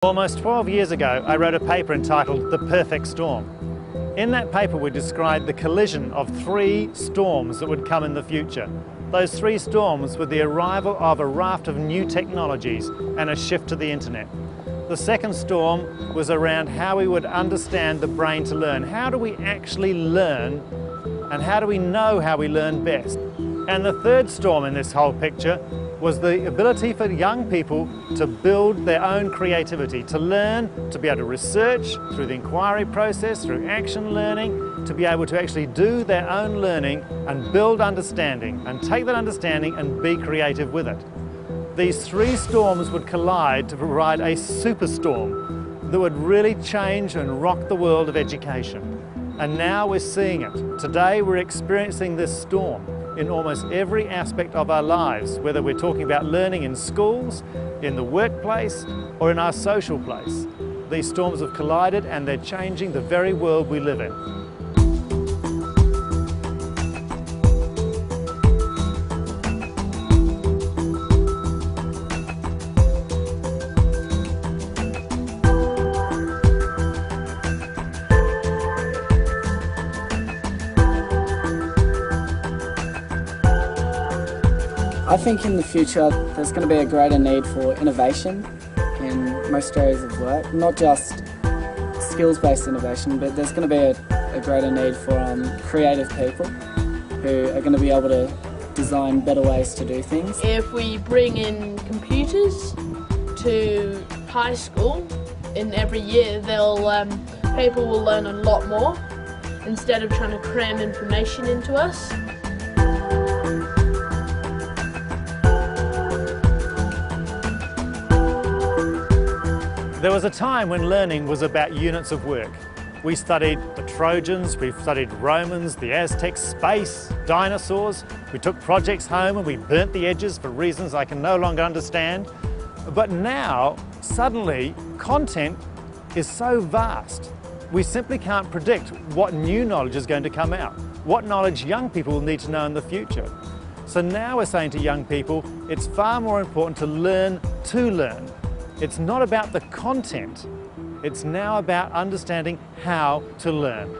Almost 12 years ago, I wrote a paper entitled The Perfect Storm. In that paper, we described the collision of 3 storms that would come in the future. Those 3 storms were the arrival of a raft of new technologies and a shift to the internet. The second storm was around how we would understand the brain to learn. How do we actually learn, and how do we know how we learn best? And the third storm in this whole picture was the ability for young people to build their own creativity, to learn, to be able to research through the inquiry process, through action learning, to be able to actually do their own learning and build understanding, and take that understanding and be creative with it. These 3 storms would collide to provide a superstorm that would really change and rock the world of education. And now we're seeing it. Today we're experiencing this storm in almost every aspect of our lives, whether we're talking about learning in schools, in the workplace, or in our social place. These storms have collided and they're changing the very world we live in. I think in the future there's going to be a greater need for innovation in most areas of work, not just skills-based innovation, but there's going to be a greater need for creative people who are going to be able to design better ways to do things. If we bring in computers to high school in every year, people will learn a lot more instead of trying to cram information into us. There was a time when learning was about units of work. We studied the Trojans, we studied Romans, the Aztecs, space, dinosaurs. We took projects home and we burnt the edges for reasons I can no longer understand. But now, suddenly, content is so vast. We simply can't predict what new knowledge is going to come out, what knowledge young people will need to know in the future. So now we're saying to young people, it's far more important to learn to learn. It's not about the content, it's now about understanding how to learn.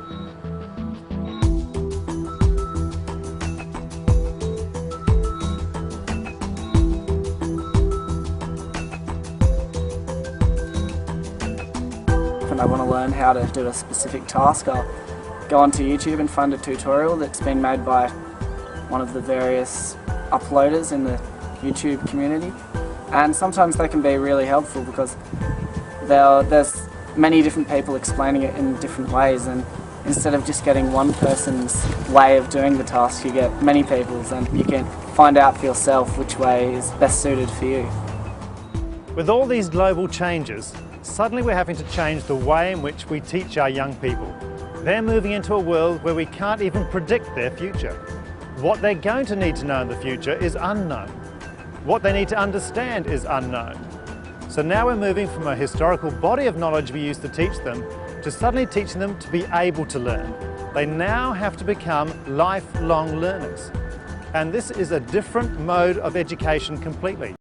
When I want to learn how to do a specific task, I'll go onto YouTube and find a tutorial that's been made by one of the various uploaders in the YouTube community. And sometimes they can be really helpful because there's many different people explaining it in different ways, and instead of just getting one person's way of doing the task, you get many people's, and you can find out for yourself which way is best suited for you. With all these global changes, suddenly we're having to change the way in which we teach our young people. They're moving into a world where we can't even predict their future. What they're going to need to know in the future is unknown. What they need to understand is unknown. So now we're moving from a historical body of knowledge we used to teach them to suddenly teaching them to be able to learn. They now have to become lifelong learners. And this is a different mode of education completely.